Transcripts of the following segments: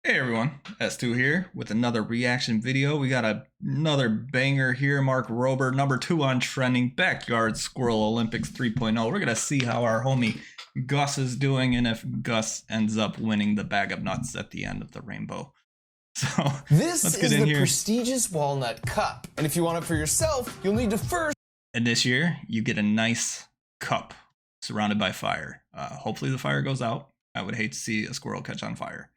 Hey everyone, S2 here with another reaction video. We got another banger here. Mark Rober, #2 on trending, Backyard Squirrel Olympics 3.0. We're going to see how our homie Gus is doing and if Gus ends up winning the bag of nuts at the end of the rainbow. So this let's get is in the here. prestigious walnut cup. And if you want it for yourself, you'll need to first... And this year, you get a nice cup surrounded by fire. Hopefully the fire goes out. I would hate to see a squirrel catch on fire.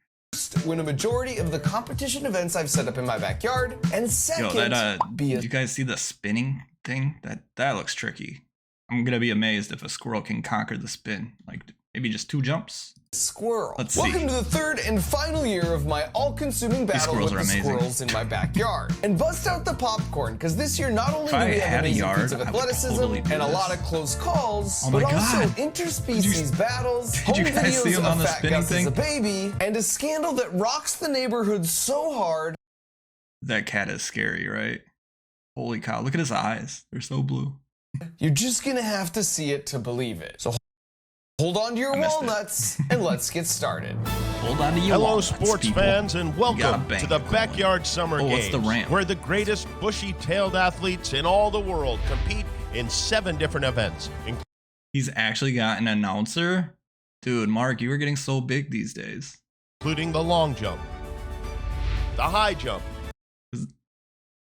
Win a majority of the competition events I've set up in my backyard, and second, did you guys see the spinning thing? That looks tricky. I'm gonna be amazed if a squirrel can conquer the spin. Like maybe just 2 jumps. Squirrel. Let's see. Welcome to the third and final year of my all-consuming battle with the squirrels in my backyard. And bust out the popcorn, because this year not only do we have amazing feats of athleticism and a lot of close calls, but also interspecies battles, home videos of Phat Gus as a baby, and a scandal that rocks the neighborhood so hard. That cat is scary, right? Holy cow, look at his eyes. They're so blue. You're just gonna have to see it to believe it. So hold on to your walnuts and let's get started. Hold on to your walnuts, sports people. fans, and welcome to the Backyard Summer Games, where the greatest bushy-tailed athletes in all the world compete in 7 different events. He's actually got an announcer? Dude, Mark, you are getting so big these days. Including the long jump, the high jump.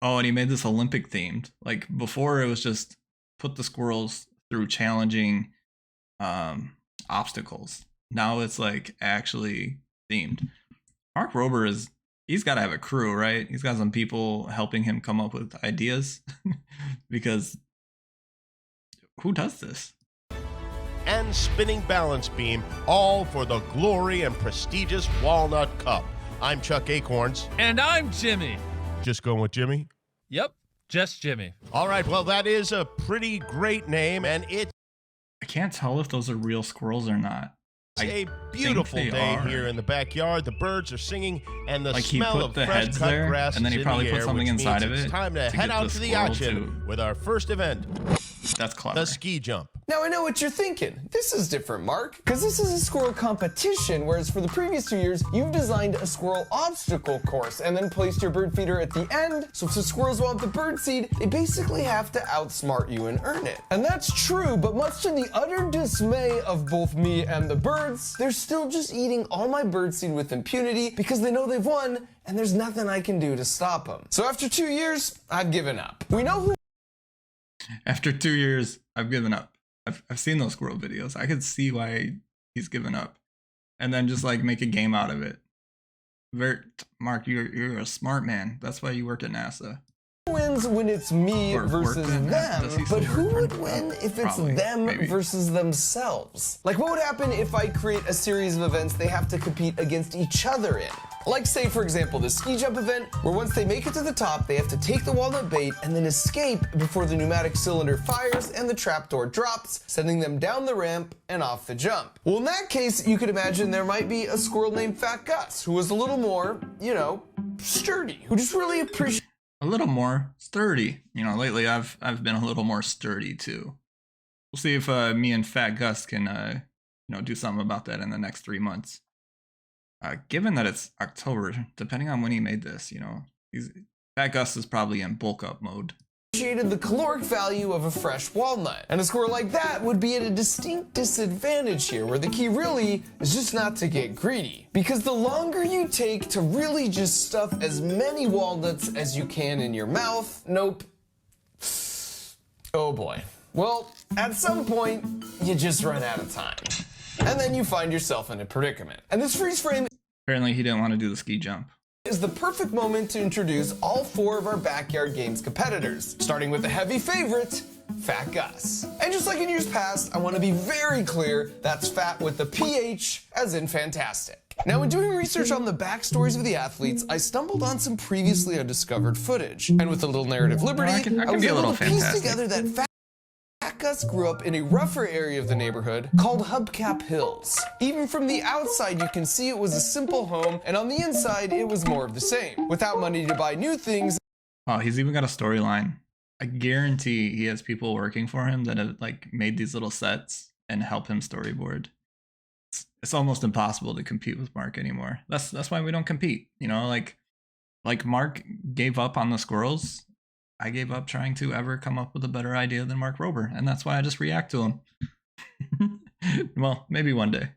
Oh, and he made this Olympic themed. Like before it was just put the squirrels through challenging obstacles. Now it's like actually themed. Mark Rober he's got to have a crew, right? He's got some people helping him come up with ideas because who does this? And spinning balance beam, all for the glory and prestigious Walnut Cup. I'm Chuck Acorns. And I'm Jimmy. Just going with Jimmy? Yep, just Jimmy. All right, well, that is a pretty great name, and I can't tell if those are real squirrels or not. It's a beautiful day here in the backyard. The birds are singing, and the smell of fresh cut grass and then he probably put something inside of it. It's time to head out to the action with our first event. That's clever. The ski jump. Now I know what you're thinking. This is different, Mark, because this is a squirrel competition, whereas for the previous 2 years, you've designed a squirrel obstacle course and then placed your bird feeder at the end. So if the squirrels want the bird seed, they basically have to outsmart you and earn it. And that's true, but much to the utter dismay of both me and the birds, they're still just eating all my bird seed with impunity because they know they've won and there's nothing I can do to stop them. So after 2 years, I've given up. We know who... After 2 years, I've given up. I've seen those squirrel videos. I could see why he's given up. And then just like make a game out of it. Mark, you're a smart man. That's why you worked at NASA. Wins when it's me versus them, but who would win if it's them versus themselves? Like what would happen if I create a series of events they have to compete against each other in? Like say for example the ski jump event, where once they make it to the top they have to take the walnut bait and then escape before the pneumatic cylinder fires and the trapdoor drops, sending them down the ramp and off the jump. Well, in that case you could imagine there might be a squirrel named Phat Gus who was a little more, you know, sturdy, who just really appreciates a little more sturdy. You know, lately I've been a little more sturdy too. We'll see if me and Phat Gus can you know, do something about that in the next 3 months. Given that it's October, depending on when he made this, you know, Phat Gus is probably in bulk up mode. The caloric value of a fresh walnut. And a squirrel like that would be at a distinct disadvantage here, where the key really is just not to get greedy. Because the longer you take to really just stuff as many walnuts as you can in your mouth, nope. Oh boy. Well, at some point, you just run out of time. And then you find yourself in a predicament. And this freeze frame... Apparently he didn't want to do the ski jump. ...is the perfect moment to introduce all 4 of our Backyard Games competitors, starting with the heavy favorite, Phat Gus. And just like in years past, I want to be very clear, that's fat with the PH, as in fantastic. Now, in doing research on the backstories of the athletes, I stumbled on some previously undiscovered footage. And with a little narrative liberty, I was able to piece together that Phat Gus grew up in a rougher area of the neighborhood called Hubcap Hills. Even from the outside, you can see it was a simple home, and on the inside, it was more of the same. Without money to buy new things... Oh, he's even got a storyline. I guarantee he has people working for him that have like made these little sets and help him storyboard. it's almost impossible to compete with Mark anymore. That's why we don't compete. You know, like Mark gave up on the squirrels. I gave up trying to ever come up with a better idea than Mark Rober, and that's why I just react to him. Well, maybe one day.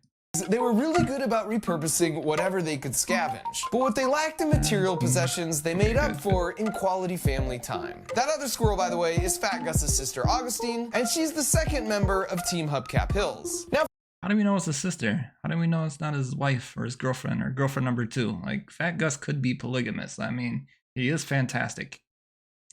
They were really good about repurposing whatever they could scavenge. But what they lacked in material possessions, they made up for in quality family time. That other squirrel, by the way, is Phat Gus's sister Augustine, and she's the second member of Team Hubcap Hills. Now, how do we know it's his sister? How do we know it's not his wife or his girlfriend or girlfriend number 2? Like, Phat Gus could be polygamous. I mean, he is fantastic,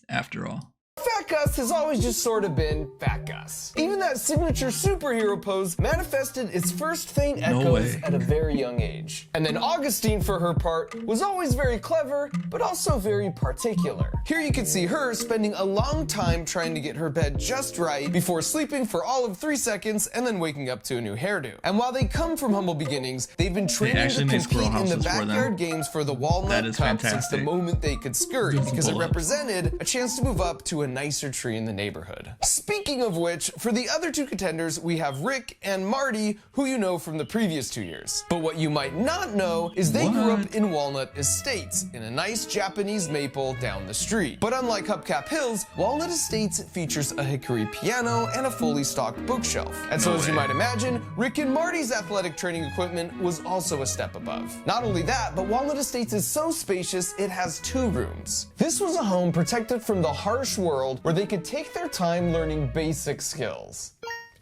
after all. Phat Gus has always just sort of been Phat Gus. Even that signature superhero pose manifested its first faint echoes at a very young age. And then Augustine, for her part, was always very clever, but also very particular. Here you can see her spending a long time trying to get her bed just right before sleeping for all of 3 seconds and then waking up to a new hairdo. And while they come from humble beginnings, they've been training to compete in the backyard games for the Walnut Cup since the moment they could scurry, because it represented a chance to move up to a nicer tree in the neighborhood. Speaking of which, for the other 2 contenders, we have Rick and Marty, who you know from the previous 2 years. But what you might not know is they grew up in Walnut Estates, in a nice Japanese maple down the street. But unlike Hubcap Hills, Walnut Estates features a hickory piano and a fully stocked bookshelf. And so as you might imagine, Rick and Marty's athletic training equipment was also a step above. Not only that, but Walnut Estates is so spacious, it has 2 rooms. This was a home protected from the harsh world where they could take their time learning basic skills,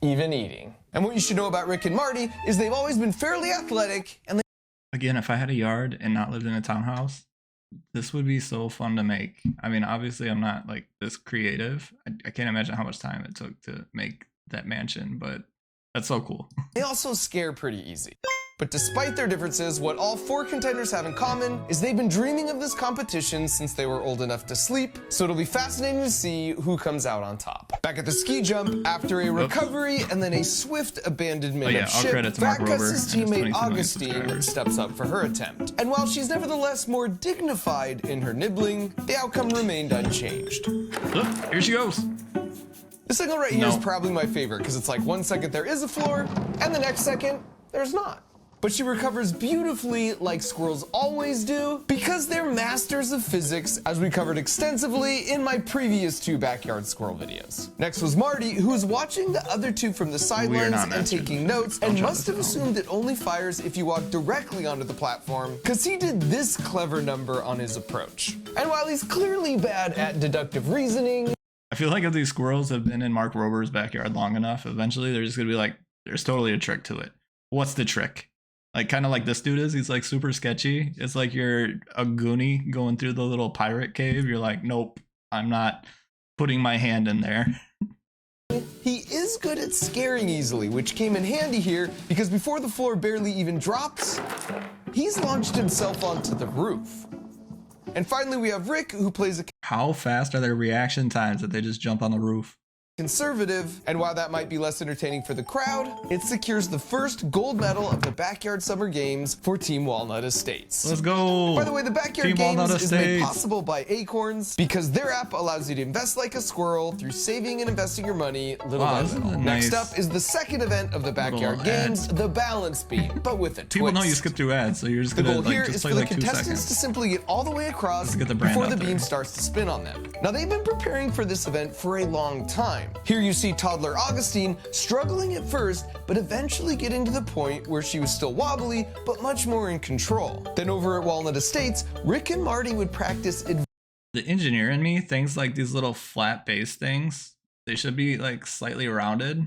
even eating. And what you should know about Rick and Marty is they've always been fairly athletic, and Again, if I had a yard and not lived in a townhouse, this would be so fun to make. I mean, obviously I'm not like this creative. I can't imagine how much time it took to make that mansion, but that's so cool. they also scare pretty easy. But despite their differences, what all 4 contenders have in common is they've been dreaming of this competition since they were old enough to sleep, so it'll be fascinating to see who comes out on top. Back at the ski jump, after a recovery and then a swift abandonment of ship, Phat Gus's teammate Augustine steps up for her attempt. And while she's nevertheless more dignified in her nibbling, the outcome remained unchanged. Look, here she goes. This angle right here is probably my favorite, because it's like 1 second there is a floor, and the next second, there's not. But she recovers beautifully, like squirrels always do, because they're masters of physics, as we covered extensively in my previous 2 backyard squirrel videos. Next was Marty, who was watching the other 2 from the sidelines and taking notes, and must have assumed it only fires if you walk directly onto the platform, because he did this clever number on his approach. And while he's clearly bad at deductive reasoning, I feel like if these squirrels have been in Mark Rober's backyard long enough, eventually they're just gonna be like, there's totally a trick to it. What's the trick? Like, kind of like this dude is. He's like super sketchy. It's like you're a goonie going through the little pirate cave. You're like, nope, I'm not putting my hand in there. he is good at scaring easily, which came in handy here because before the floor barely even drops, he's launched himself onto the roof. And finally, we have Rick, who plays a How fast are their reaction times that they just jump on the roof? conservative, and while that might be less entertaining for the crowd, it secures the first gold medal of the Backyard Summer Games for Team Walnut Estates. Let's go! By the way, the Backyard Team Games Walnut is made Estates. possible by Acorns because their app allows you to invest like a squirrel through saving and investing your money little by little. Next up is the second event of the Backyard Games, the Balance Beam, but with a twist. People know you skip through ads, so you're just The gonna goal like here just is play for the like 2 contestants seconds. to simply get all the way across Let's get the brand before out the there. beam starts to spin on them. Now, they've been preparing for this event for a long time. Here you see toddler Augustine struggling at first, but eventually getting to the point where she was still wobbly, but much more in control. Then over at Walnut Estates, Rick and Marty would practice The engineer in me thinks like these little flat base things, they should be like slightly rounded,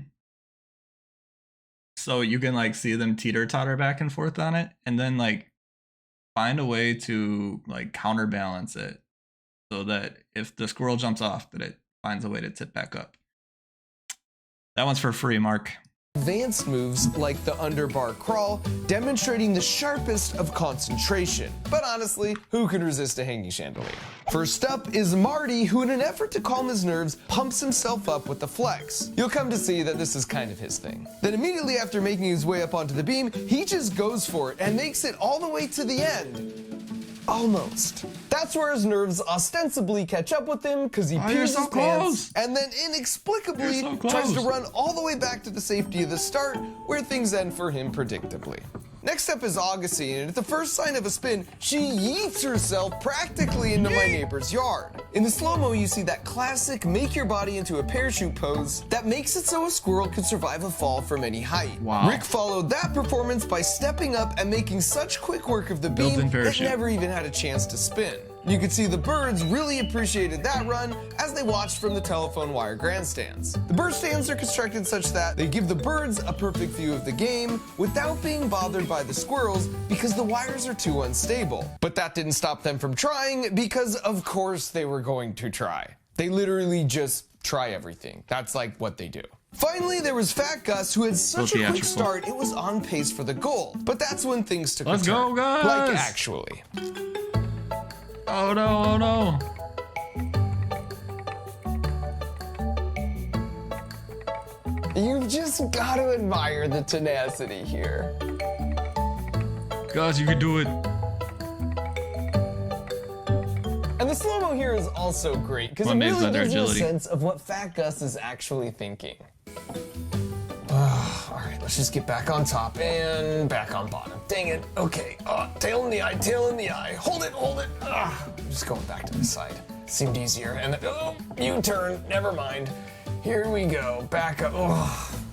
so you can like see them teeter-totter back and forth on it, and then like find a way to like counterbalance it so that if the squirrel jumps off, that it finds a way to tip back up. That one's for free, Mark. advanced moves like the underbar crawl, demonstrating the sharpest of concentration. But honestly, who can resist a hanging chandelier? First up is Marty, who in an effort to calm his nerves, pumps himself up with the flex. You'll come to see that this is kind of his thing. Then immediately after making his way up onto the beam, he just goes for it and makes it all the way to the end. Almost. That's where his nerves ostensibly catch up with him because he peers his pants and then inexplicably tries to run all the way back to the safety of the start where things end for him predictably. Next up is Augustine, and at the first sign of a spin, she yeets herself practically into my neighbor's yard. In the slow-mo, you see that classic make your body into a parachute pose that makes it so a squirrel could survive a fall from any height. Wow. Rick followed that performance by stepping up and making such quick work of the beam that never even had a chance to spin. You could see the birds really appreciated that run as they watched from the telephone wire grandstands. The bird stands are constructed such that they give the birds a perfect view of the game without being bothered by the squirrels because the wires are too unstable. But that didn't stop them from trying because of course they were going to try. They literally just try everything. That's like what they do. Finally, there was Phat Gus, who had such a quick start, it was on pace for the gold. But that's when things took a turn. Let's go, guys! Like, actually. Oh no, oh no. You've just got to admire the tenacity here. Guys, you can do it. And the slow-mo here is also great because it really gives you a sense of what Phat Gus is actually thinking. All right, let's just get back on top and back on bottom. Dang it. Okay. Tail in the eye, tail in the eye. Hold it, hold it. I'm just going back to the side. Seemed easier. And then, U-turn. Never mind. Here we go. Back up.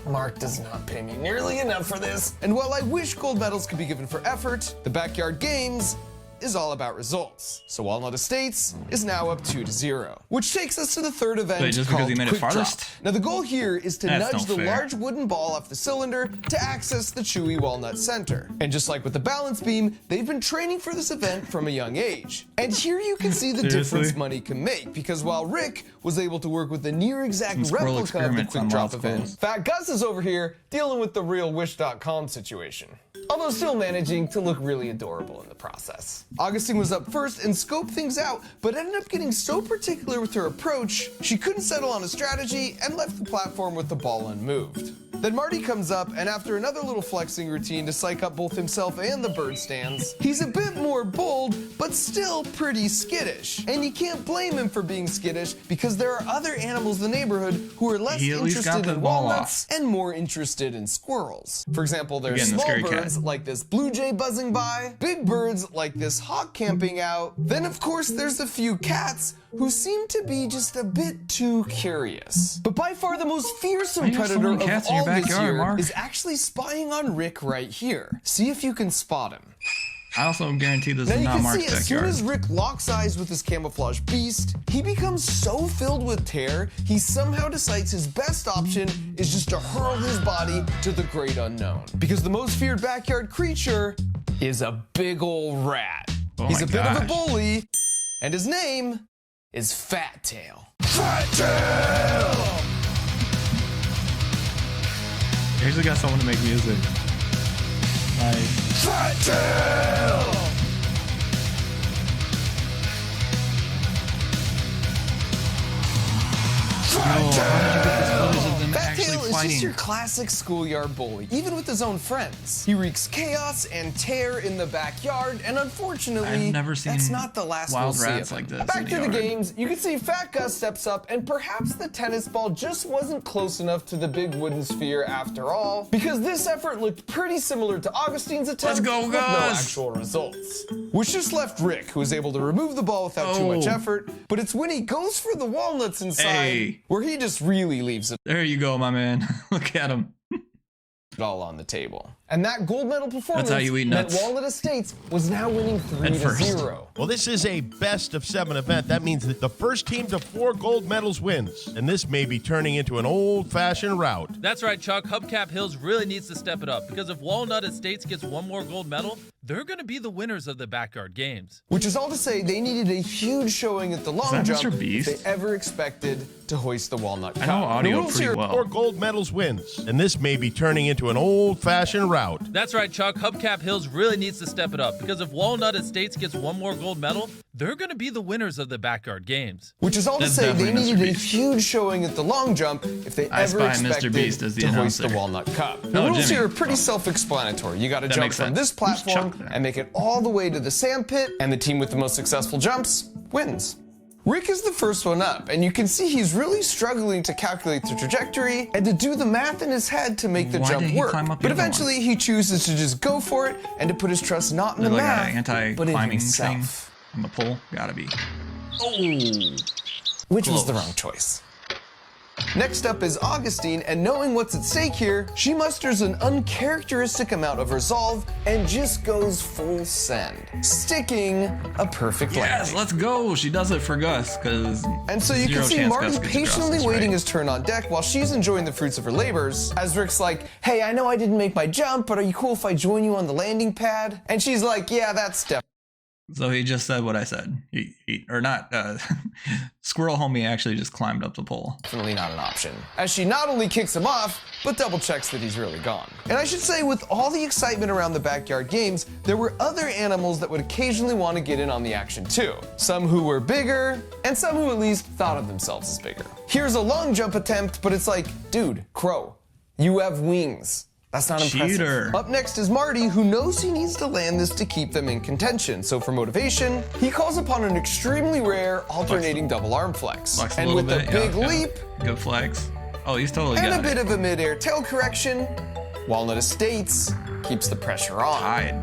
Mark does not pay me nearly enough for this. And while I wish gold medals could be given for effort, the Backyard Games is all about results. So Walnut Estates is now up 2-0, which takes us to the third event. Wait, just called because he made it Quick farthest? Drop. Now the goal here is to That's nudge the fair. large wooden ball off the cylinder to access the chewy walnut center. And just like with the balance beam, they've been training for this event from a young age. And here you can see the difference money can make, because while Rick was able to work with the near exact replica of the Quick Drop event, Phat Gus is over here dealing with the real Wish.com situation, although still managing to look really adorable in the process. Augustine was up first and scoped things out, but ended up getting so particular with her approach, she couldn't settle on a strategy and left the platform with the ball unmoved. Then Marty comes up, and after another little flexing routine to psych up both himself and the bird stands, he's a bit more bold, but still pretty skittish. And you can't blame him for being skittish, because there are other animals in the neighborhood who are less interested in walnuts and more interested in squirrels. For example, there's small birds like this blue jay buzzing by, big birds like this hawk camping out. Then of course there's a few cats who seem to be just a bit too curious. But by far the most fearsome predator of all this year is actually spying on Rick right here. See if you can spot him. I also guarantee this is not Mark's backyard. As soon as Rick locks eyes with his camouflage beast, he becomes so filled with terror, he somehow decides his best option is just to hurl his body to the great unknown. Because the most feared backyard creature is a big ol' rat. He's a bit of a bully, and his name is Fat Tail. Fat Tail! I usually got someone to make music. Like, Fat Tail! Fat Tail is just your classic schoolyard bully, even with his own friends. He wreaks chaos and terror in the backyard, and unfortunately, that's not the last we'll see of him. like this. Back to the games, you can see Phat Gus steps up, and perhaps the tennis ball just wasn't close enough to the big wooden sphere after all, because this effort looked pretty similar to Augustine's attempt with no actual results. Which just left Rick, who was able to remove the ball without too much effort, but it's when he goes for the walnuts inside where he just really leaves it. There you go, my man. Look at him. All on the table. And that gold medal performance meant Walnut Estates was now winning 3-0. Well, this is a best of 7 event. That means that the first team to 4 gold medals wins. And this may be turning into an old-fashioned rout. That's right, Chuck. Hubcap Hills really needs to step it up, because if Walnut Estates gets 1 more gold medal, they're going to be the winners of the Backyard Games. Which is all to say they needed a huge showing at the long jump if they ever expected to hoist the Walnut Cup. I know audio pretty well. 4 gold medals wins. And this may be turning into an old-fashioned rout. That's right, Chuck. Hubcap Hills really needs to step it up, because if Walnut Estates gets 1 more gold medal, they're going to be the winners of the backyard games. Which is all to That's say they definitely Mr. needed a Beast. huge showing at the long jump if they I ever spy expected Mr. Beast as the to hoist the announcer. Walnut Cup. The Oh, rules Jimmy. here are pretty Oh. self-explanatory. You got to jump makes from sense. this platform Chuck there. and make it all the way to the sand pit, and the team with the most successful jumps wins. Rick is the first one up, and you can see he's really struggling to calculate the trajectory and to do the math in his head to make the Why jump did he work. climb up the But other one? eventually he chooses to just go for it and to put his trust not in the Like math, an but in anti-climbing thing himself. on the pole. Gotta be. Which was the Close. wrong choice. Next up is Augustine, and knowing what's at stake here, she musters an uncharacteristic amount of resolve and just goes full send, sticking a perfect Yes, landing. let's go. She does it for Gus, because And so you can see Marty patiently waiting his turn on deck while she's enjoying the fruits of her labors, as Rick's like, hey, I know I didn't make my jump, but are you cool if I join you on the landing pad? And she's like, yeah, that's So he just said what I said. Squirrel Homie actually just climbed up the pole. definitely not an option, as she not only kicks him off, but double checks that he's really gone. And I should say, with all the excitement around the backyard games, there were other animals that would occasionally want to get in on the action too. Some who were bigger, and some who at least thought of themselves as bigger. Here's a long jump attempt, but it's like, dude, crow, you have wings. That's not impressive. Cheater. Up next is Marty, who knows he needs to land this to keep them in contention. So for motivation, he calls upon an extremely rare alternating double arm flex. Flex a And little with bit. a big yeah. leap Good flex. Oh, he's totally and got a bit it. of a mid-air tail correction, Walnut Estates keeps the pressure on. Tied.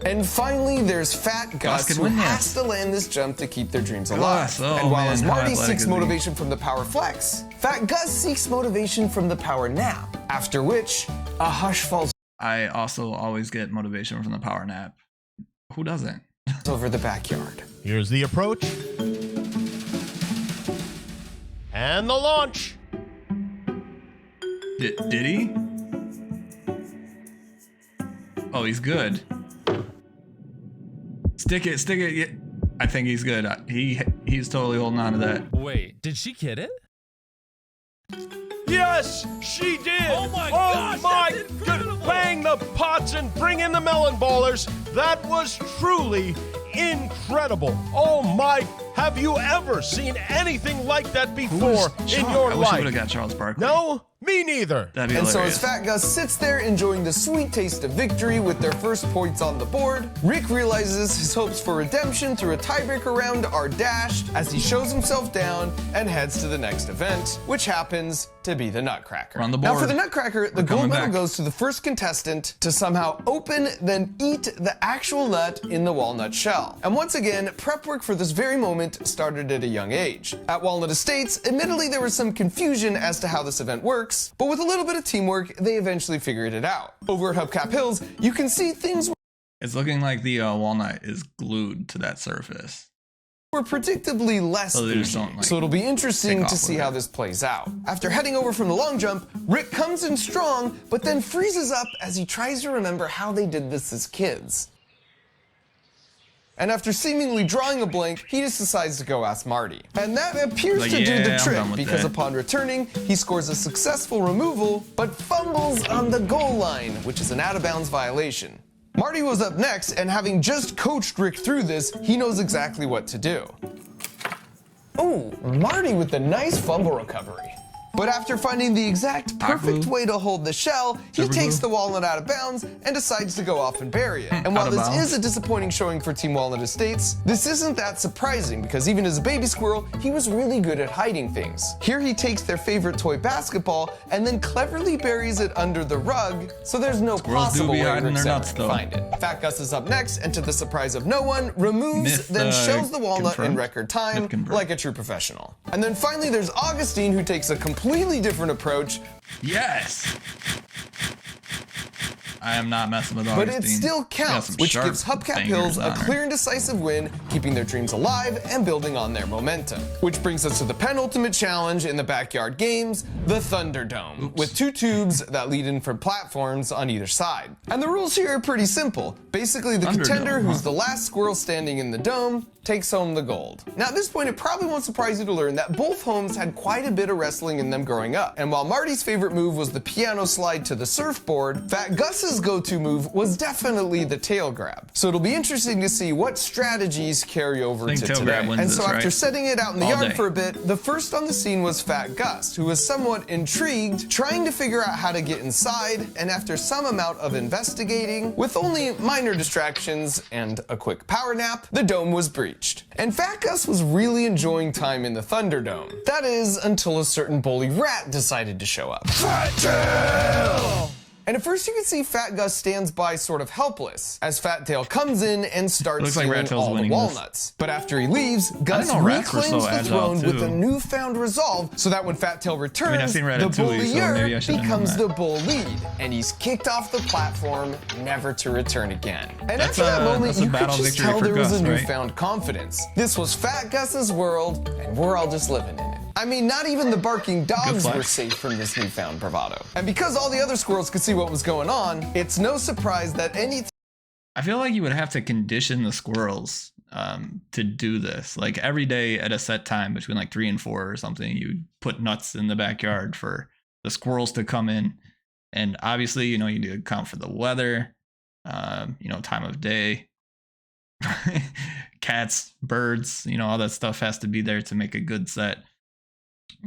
And finally, there's Phat Gus, can who win has this. to land this jump to keep their dreams alive. Gus, oh and while man, as how Marty athletic seeks is he? motivation from the power flex, Phat Gus seeks motivation from the power nap, after which a hush falls I also always get motivation from the power nap. Who doesn't? over the backyard. Here's the approach. And the launch. Did he? Oh, he's good. Stick it. Yeah. I think he's good. He's totally holding on to that. Wait, did she get it? Yes, she did. Oh my gosh, my that's incredible. good. Bang the pots and bring in the melon ballers. That was truly incredible. Oh my, have you ever seen anything like that before in your I wish I would have life? got Charles Barkley. No, me neither. That'd be And so hilarious. as Phat Gus sits there enjoying the sweet taste of victory with their first points on the board, Rick realizes his hopes for redemption through a tiebreaker round are dashed as he shows himself down and heads to the next event, which happens to be the Nutcracker. We're on the Now for board. the Nutcracker, the We're gold coming medal back. goes to the first contestant to somehow open, then eat the actual nut in the walnut shell. And once again, prep work for this very moment started at a young age. At Walnut Estates, admittedly there was some confusion as to how this event works, but with a little bit of teamwork, they eventually figured it out. Over at Hubcap Hills, you can see things It's looking like the walnut is glued to that surface. were predictably less So they just bougie, don't, like, so it'll be interesting take to off see with how it. this plays out. After heading over from the long jump, Rick comes in strong, but then freezes up as he tries to remember how they did this as kids. And after seemingly drawing a blank, he just decides to go ask Marty. And that appears Like, to do yeah, the I'm trick, done with because that. upon returning, he scores a successful removal, but fumbles on the goal line, which is an out-of-bounds violation. Marty was up next, and having just coached Rick through this, he knows exactly what to do. Oh, Marty with the nice fumble recovery. But after finding the exact perfect glue. way to hold the shell, he Super takes glue. the walnut out of bounds and decides to go off and bury it. And while Out of this bounds. is a disappointing showing for Team Walnut Estates, this isn't that surprising because even as a baby squirrel, he was really good at hiding things. Here he takes their favorite toy basketball and then cleverly buries it under the rug, so there's no Squirrels do possible be way hiding Rick's their ever nuts, gonna though. find it. Phat Gus is up next, and to the surprise of no one, removes, Myth, then shells the walnut in confirmed. record time Myth confirmed. like a true professional. And then finally there's Augustine, who takes a completely different approach, Yes! I am not messing with but Augustine. it still He got counts, some which sharp gives Hubcap fingers Hills a on her. clear and decisive win, keeping their dreams alive and building on their momentum. Which brings us to the penultimate challenge in the backyard games, the Thunderdome, with 2 tubes that lead in from platforms on either side. And the rules here are pretty simple. Basically, the contender who's the last squirrel standing in the dome takes home the gold. Now at this point, it probably won't surprise you to learn that both homes had quite a bit of wrestling in them growing up. And while Marty's favorite move was the piano slide to the surfboard, Phat Gus's go-to move was definitely the tail grab. So it'll be interesting to see what strategies carry over to today. And so after setting it out in the yard for a bit, the first on the scene was Phat Gus, who was somewhat intrigued, trying to figure out how to get inside, and after some amount of investigating, with only minor distractions and a quick power nap, the dome was breached. And Phat Gus was really enjoying time in the Thunderdome. That is, until a certain bully rat decided to show up. Fat Tail! And at first you can see Phat Gus stands by sort of helpless, as Fat Tail comes in and starts stealing all the walnuts. But after he leaves, Gus reclaims the throne with a newfound resolve, so that when Fat Tail returns, the bullier becomes the bullied, and he's kicked off the platform, never to return again. And after that moment, you could just tell there was a newfound confidence. This was Phat Gus's world, and we're all just living in it. I mean, not even the barking dogs were safe from this newfound bravado. And because all the other squirrels could see what was going on, it's no surprise that I feel like you would have to condition the squirrels to do this. Like every day at a set time between like 3 and 4 or something, you put nuts in the backyard for the squirrels to come in. And obviously, you know, you need to account for the weather, you know, time of day. Cats, birds, you know, all that stuff has to be there to make a good set.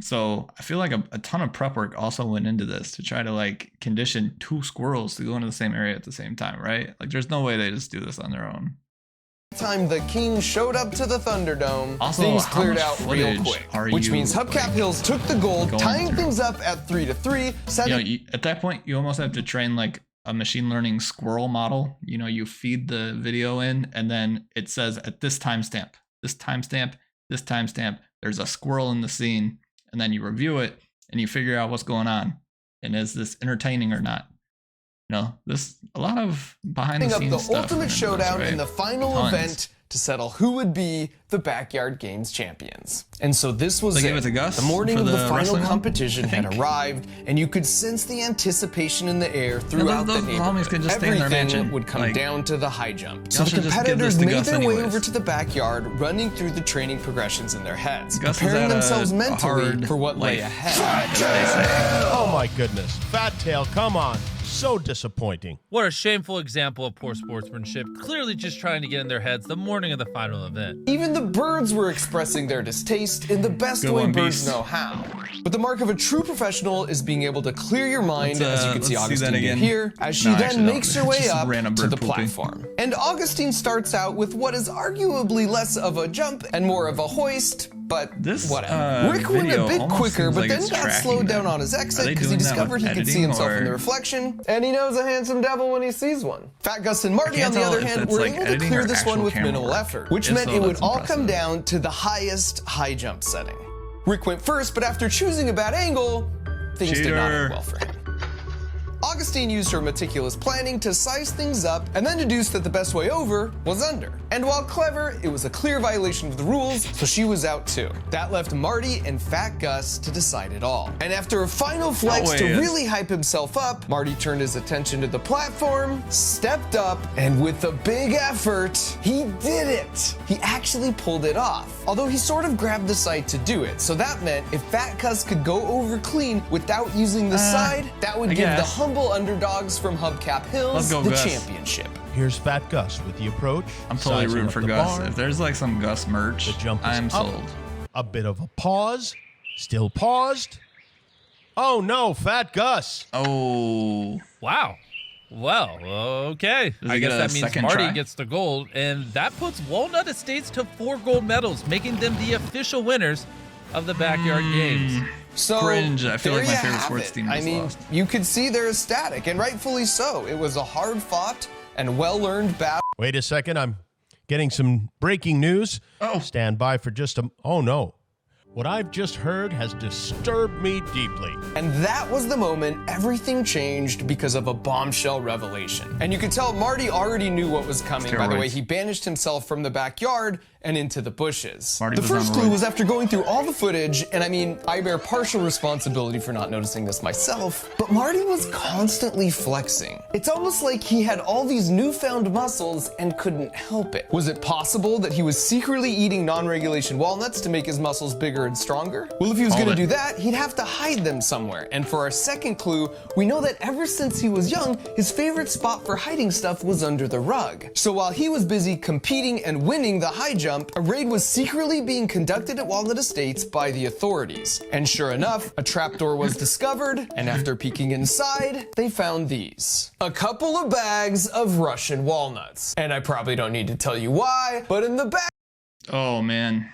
So I feel like a ton of prep work also went into this to try to like condition 2 squirrels to go into the same area at the same time, right? Like there's no way they just do this on their own. Time the king showed up to the Thunderdome, things cleared out real quick, which means Hubcap Hills took the gold, tying things up at 3-3. You know, at that point, you almost have to train like a machine learning squirrel model. You know, you feed the video in, and then it says at this timestamp, this timestamp, this timestamp, there's a squirrel in the scene. And then you review it and you figure out what's going on. And is this entertaining or not? You know, this a lot of behind the scenes stuff. The ultimate showdown in the final event to settle who would be the Backyard Games champions. And so this was it. The morning of the final competition had arrived, and you could sense the anticipation in the air throughout the neighborhood. Everything would come down to the high jump. So the competitors made their way over to the backyard, running through the training progressions in their heads, preparing themselves mentally for what lay ahead. Oh my goodness. Fat Tail, come on. So disappointing. What a shameful example of poor sportsmanship, clearly just trying to get in their heads the morning of the final event. Even the birds were expressing their distaste in the best way birds know how. But the mark of a true professional is being able to clear your mind, as you can see Augustine do here, as she then makes her way up to the platform. And Augustine starts out with what is arguably less of a jump and more of a hoist, but whatever. Rick went a bit quicker, but then got slowed down on his exit because he discovered he could see himself in the reflection, and he knows a handsome devil when he sees one. Phat Gus and Marty, on the other hand, were able to clear this one with minimal effort, which meant it would all come down to the highest high jump setting. Rick went first, but after choosing a bad angle, things did not end well for him. Augustine used her meticulous planning to size things up and then deduced that the best way over was under. And while clever, it was a clear violation of the rules, so she was out too. That left Marty and Phat Gus to decide it all. And after a final flex to really hype himself up, Marty turned his attention to the platform, stepped up, and with a big effort, he did it! He actually pulled it off. Although he sort of grabbed the side to do it, so that meant if Phat Gus could go over clean without using the side, that would give the humble underdogs from Hubcap Hills the championship. Here's Phat Gus with the approach. I'm totally rooting for Gus. If there's like some Gus merch, I'm sold. A bit of a pause. Still paused. Oh no, Phat Gus. Oh. Wow. Well, okay. I guess that means Marty gets the gold, and that puts Walnut Estates to 4 gold medals, making them the official winners of the Backyard Games. So cringe. I feel like my favorite sports team was lost. You could see they're ecstatic, and rightfully so. It was a hard-fought and well-earned battle. Wait a second, I'm getting some breaking news. Oh. Stand by for just a... Oh, no. What I've just heard has disturbed me deeply. And that was the moment everything changed because of a bombshell revelation. And you could tell Marty already knew what was coming by the way he banished himself from the backyard and into the bushes. Marty The was first on clue roids. was after going through all the footage, and I mean, I bear partial responsibility for not noticing this myself, but Marty was constantly flexing. It's almost like he had all these newfound muscles and couldn't help it. Was it possible that he was secretly eating non-regulation walnuts to make his muscles bigger and stronger? Well, if he was gonna do that, he'd have to hide them somewhere. And for our second clue, we know that ever since he was young, his favorite spot for hiding stuff was under the rug. So while he was busy competing and winning the high jump, a raid was secretly being conducted at Walnut Estates by the authorities. And sure enough, a trapdoor was discovered, and after peeking inside, they found these. A couple of bags of Russian walnuts. And I probably don't need to tell you why, but in the bag. Oh man,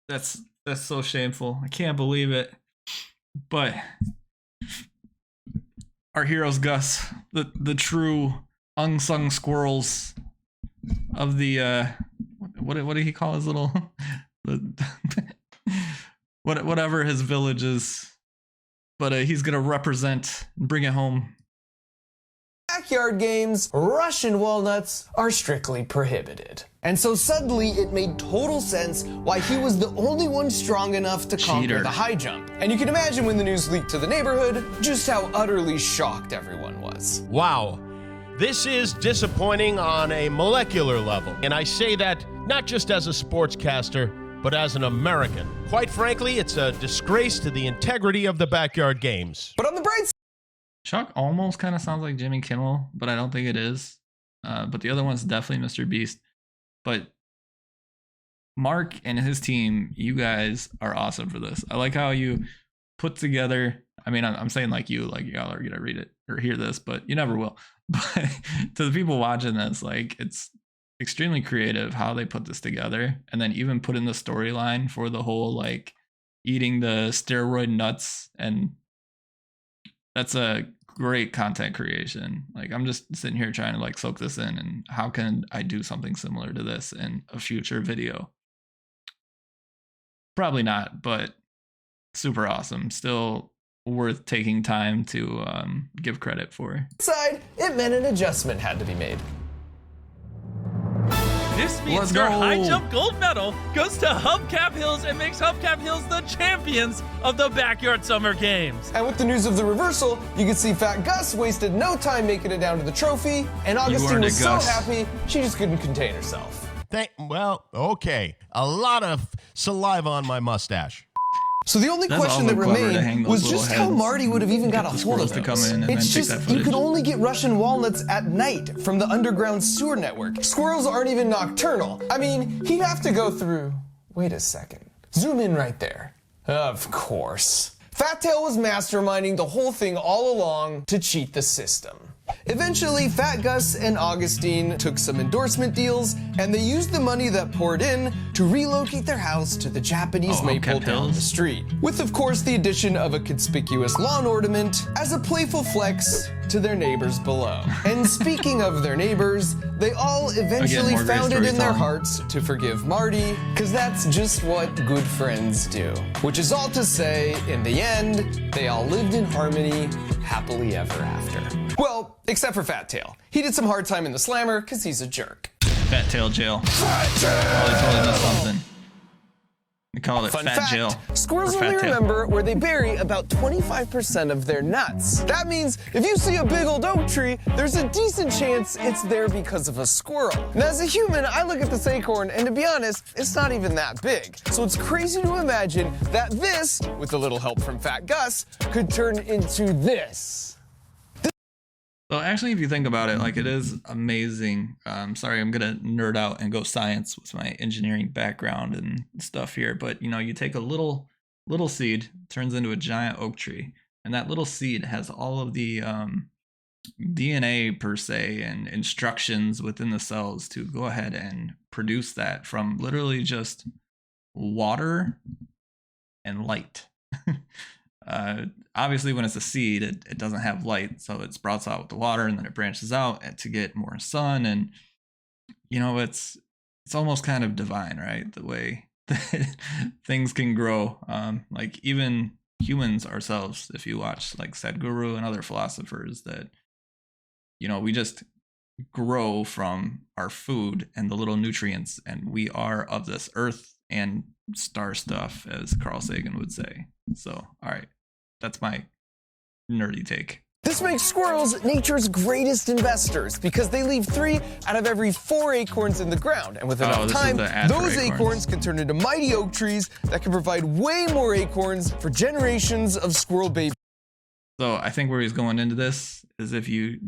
that's so shameful. I can't believe it. But our heroes, Gus, the true unsung squirrels of the what did he call his little whatever his village is, but he's gonna represent and bring it home. Backyard games, Russian walnuts are strictly prohibited. And so suddenly it made total sense why he was the only one strong enough to conquer the high jump. And you can imagine when the news leaked to the neighborhood, just how utterly shocked everyone was. Wow. This is disappointing on a molecular level. And I say that not just as a sportscaster, but as an American. Quite frankly, it's a disgrace to the integrity of the backyard games. But on the bright side, Chuck almost kind of sounds like Jimmy Kimmel, but I don't think it is. But the other one's definitely Mr. Beast. But Mark and his team, you guys are awesome for this. I like how you put together, I mean, I'm saying like y'all are going to read it or hear this, but you never will. But to the people watching this, like, it's extremely creative how they put this together, and then even put in the storyline for the whole like eating the steroid nuts, and that's a great content creation. Like, I'm just sitting here trying to like soak this in, and how can I do something similar to this in a future video? Probably not, but super awesome. Still worth taking time to give credit for. it meant an adjustment had to be made. This means your high jump gold medal goes to Hubcap Hills and makes Hubcap Hills the champions of the Backyard Summer Games. And with the news of the reversal, you can see Phat Gus wasted no time making it down to the trophy, and Augustine was so happy she just couldn't contain herself. Well, okay. A lot of saliva on my mustache. So the only question that remained was just how Marty would have even got a hold of those. It's just, you could only get Russian walnuts at night from the underground sewer network. Squirrels aren't even nocturnal. I mean, he'd have to go through... Wait a second. Zoom in right there. Of course. Fat Tail was masterminding the whole thing all along to cheat the system. Eventually, Phat Gus and Augustine took some endorsement deals, and they used the money that poured in to relocate their house to the Japanese maple down the street. With, of course, the addition of a conspicuous lawn ornament as a playful flex to their neighbors below. And speaking of their neighbors, they all eventually found it in their hearts to forgive Marty, because that's just what good friends do. Which is all to say, in the end, they all lived in harmony, happily ever after. Well, except for Fat Tail. He did some hard time in the slammer because he's a jerk. Fat Tail jail. Probably something. We call it Fat Jail. Squirrels only remember where they bury about 25% of their nuts. That means if you see a big old oak tree, there's a decent chance it's there because of a squirrel. And as a human, I look at this acorn, and to be honest, it's not even that big. So it's crazy to imagine that this, with a little help from Phat Gus, could turn into this. So actually, if you think about it, like, it is amazing. Sorry, I'm gonna nerd out and go science with my engineering background and stuff here. But you know, you take a little seed, turns into a giant oak tree, and that little seed has all of the DNA per se and instructions within the cells to go ahead and produce that from literally just water and light. Obviously, when it's a seed, it doesn't have light, so it sprouts out with the water, and then it branches out to get more sun. And you know, it's almost kind of divine, right? The way that things can grow. Like even humans ourselves, if you watch like Sadhguru and other philosophers, that, you know, we just grow from our food and the little nutrients, and we are of this earth and star stuff, as Carl Sagan would say. So, all right, that's my nerdy take. This makes squirrels nature's greatest investors because they leave 3 out of every 4 acorns in the ground. And with enough time, those acorns can turn into mighty oak trees that can provide way more acorns for generations of squirrel babies. So I think where he's going into this is if you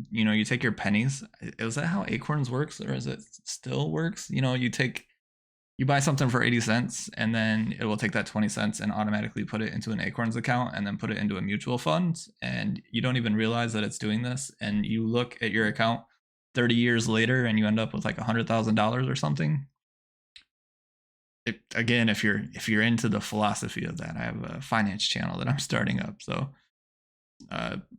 take your pennies. Is that how acorns works, or is it still works? You buy something for 80 cents and then it will take that 20 cents and automatically put it into an acorns account and then put it into a mutual fund. And you don't even realize that it's doing this. And you look at your account 30 years later and you end up with like $100,000 or something. Again, if you're into the philosophy of that, I have a finance channel that I'm starting up. So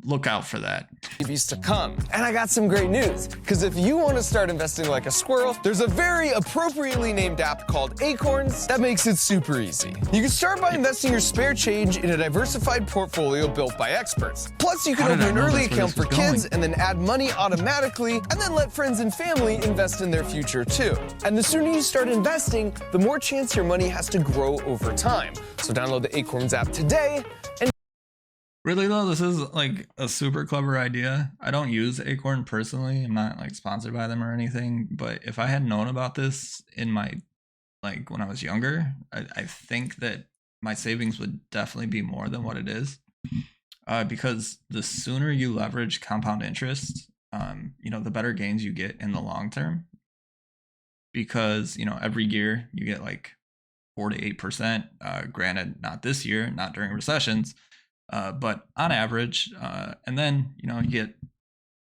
look out for that. Babies to come. And I got some great news, because if you want to start investing like a squirrel, there's a very appropriately named app called Acorns that makes it super easy. You can start by investing your spare change in a diversified portfolio built by experts. Plus, you can open an early account for kids and then add money automatically, and then let friends and family invest in their future too. And the sooner you start investing, the more chance your money has to grow over time. So download the Acorns app today. And really though, this is like a super clever idea. I don't use Acorn personally. I'm not like sponsored by them or anything. But if I had known about this in my, like when I was younger, I think that my savings would definitely be more than what it is. Because the sooner you leverage compound interest, the better gains you get in the long term. Because, every year you get like 4 to 8%. Granted, not this year, not during recessions. But on average, and then, you get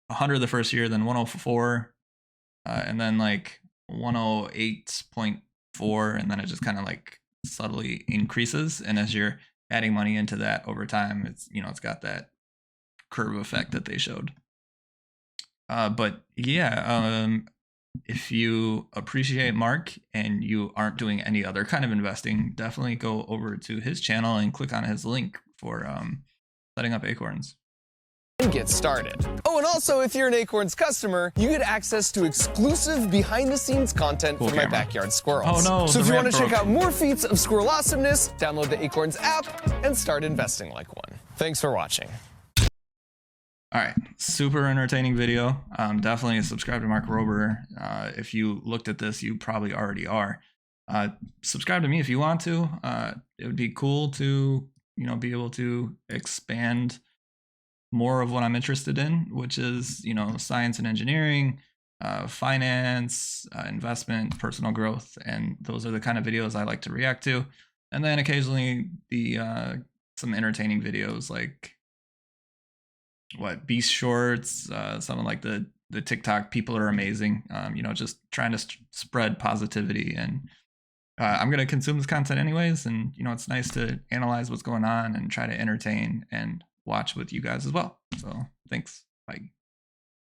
100 the first year, then 104, and then like 108.4, and then it just kind of like subtly increases. And as you're adding money into that over time, it's got that curve effect that they showed. But yeah, if you appreciate Mark and you aren't doing any other kind of investing, definitely go over to his channel and click on his link for setting up Acorns. And get started. Oh, and also, if you're an Acorns customer, you get access to exclusive behind-the-scenes content from my backyard squirrels. Oh no! So if you want to check out more feats of squirrel awesomeness, download the Acorns app and start investing like one. Thanks for watching. All right, super entertaining video. Definitely subscribe to Mark Rober. If you looked at this, you probably already are. Subscribe to me if you want to. It would be cool to be able to expand more of what I'm interested in, which is, science and engineering, finance, investment, personal growth. And those are the kind of videos I like to react to. And then occasionally some entertaining videos like Beast Shorts, some of like the TikTok people are amazing. Just trying to spread positivity. And I'm going to consume this content anyways. And, it's nice to analyze what's going on and try to entertain and watch with you guys as well. So thanks. Bye.